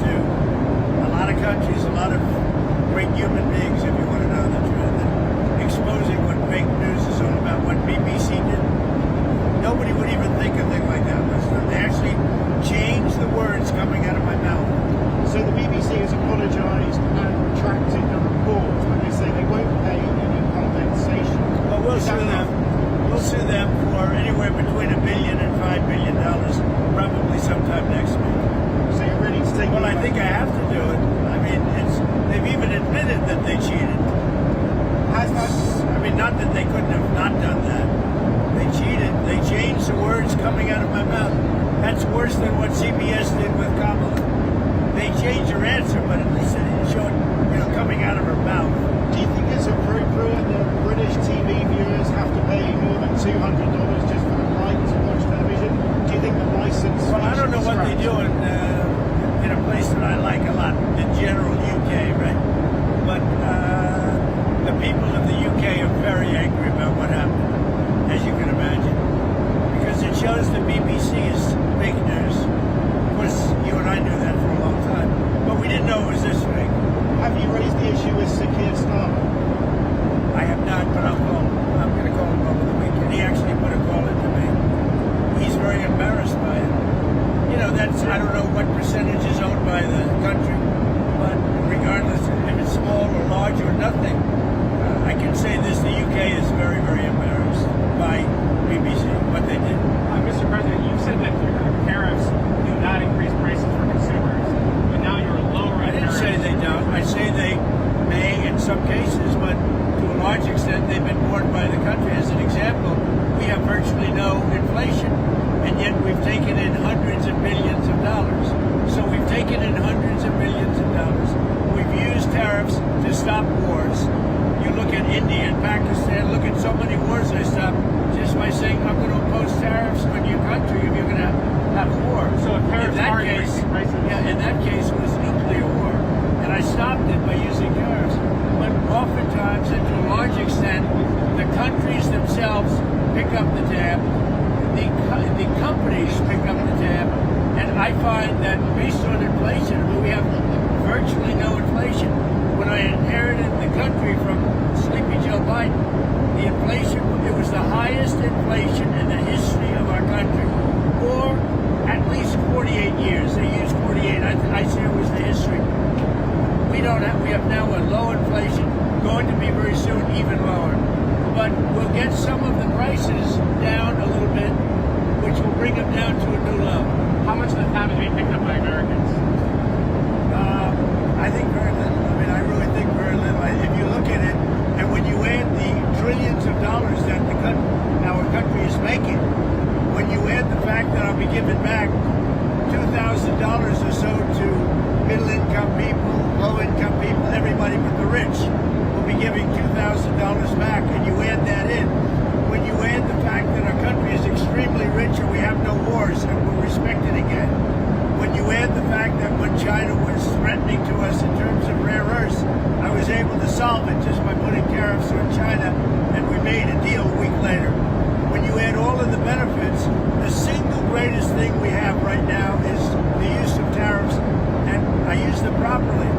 to a lot of countries, a lot of great human beings, if you want to know the truth, and exposing what fake news is all about, what BBC did. Nobody would even think a thing like that was done. They actually changed the words coming out of my mouth. So the BBC has apologised and retracted the report when they say they won't pay any compensation. Well, we'll sue them. We'll sue them for anywhere between $1 billion and $5 billion, probably sometime next week. So you're ready to take? Well, I think I have to do it. I mean, they've even admitted that they cheated. Has that? I mean, not that they couldn't have not done that. They cheated. They changed the words coming out of my mouth. That's worse than what CBS did with Kamala. They changed her answer, but at least they didn't show it, coming out of her mouth. Do you think it's appropriate that British TV viewers have to pay more than $200 just for the right to watch television? Do you think the license? Well, I don't know what they do in a place that I like a lot, in general UK, right? But the people of the UK are very angry about what happened, as you can imagine, because it shows the BBC is fake news. Of course, you and I knew that for a long time, but we didn't know it was this fake. Have you raised the issue with Sir Keir Starmer? I have not, but I'll call him. I'm going to call him over the weekend. He actually put a call into me. He's very embarrassed by it. I don't know what percentage is owned by the country, but regardless if it's small or large or nothing, I can say this, the UK is very, very embarrassed by BBC, what they did. Mr. President, you said that your tariffs do not increase prices for consumers, but now you're lowering. I didn't say they don't. I say they may in some cases, but to a large extent they've been borne by the country. As an example, we have virtually no inflation, and yet we've taken in hundreds of billions of dollars. So we've taken in hundreds of billions of dollars. We've used tariffs to stop wars. You look at India and Pakistan, look at so many wars they stopped just by saying, I'm going to impose tariffs on your country if you're going to have war. So if tariffs are increasing prices? Yeah, in that case it was nuclear war. And I stopped it by using tariffs. But oftentimes, and to a large extent, the countries themselves pick up the tab, the companies pick up the tab, and I find that based on inflation, we have virtually no inflation. When I inherited the country from Sleepy Joe Biden, the inflation, it was the highest inflation in the history of our country, or at least 48 years. They used 48. I say it was the history. We have now a low inflation, going to be very soon even lower. But we'll get some of the prices down a little bit, which will bring them down to a new level. How much of the tab is being picked up by Americans? I think very little. I mean, I really think very little. If you look at it, and when you add the trillions of dollars that our country is making, when you add the fact that I'll be giving back $2,000 or so to middle-income people, low-income people, everybody but the rich will be giving $2,000 back, and you add that in. When you add the fact that our country is extremely rich and we have no wars and we're respected again, when you add the fact that when China was threatening to us in terms of rare earths, I was able to solve it just by putting tariffs on China, and we made a deal a week later. When you add all of the benefits, the single greatest thing we have right now is the use of tariffs, and I use them properly.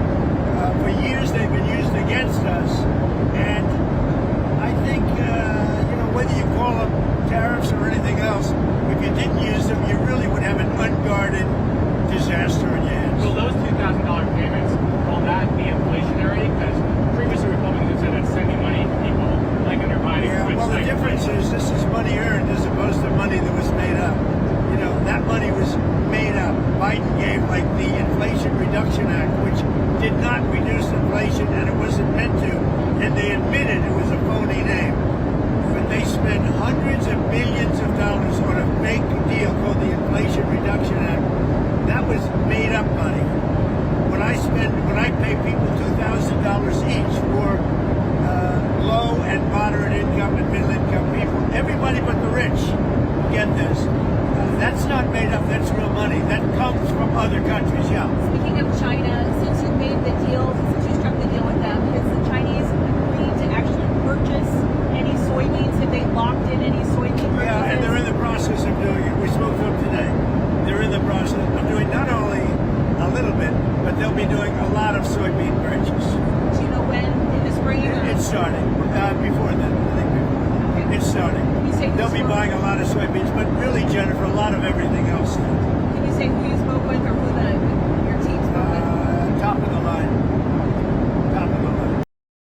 For years they've been used against us, and I think, whether you call them tariffs or anything else, if you didn't use them, you really would have an unguarded disaster in your hands. Will those $2,000 payments, will that be inflationary? Because previously Republicans said that sending money to people like in their body. Yeah, well, the difference is this is money earned as opposed to money that was made up. That money was made up. Biden gave like the Inflation Reduction Act, which did not reduce inflation, and it wasn't meant to, and they admitted it was a phony name. But they spent hundreds of billions of dollars on a fake deal called the Inflation Reduction Act. That was made up money. When I pay people $2,000 each for low and moderate income and middle income people, everybody but the rich get this. That's not made up, that's real money. That comes from other countries, yeah. Speaking of China, since you made the deal, since you struck the deal with them, has the Chinese agreed to actually purchase any soybeans? Have they locked in any soybean purchases? Yeah, and they're in the process of doing it. We spoke to them today. They're in the process of doing not only a little bit, starting. Before then, I think before. Okay. It's starting. Can you say who They'll you be spoke- buying a lot of soybeans, but really, Jennifer, a lot of everything else. Can you say who you spoke with or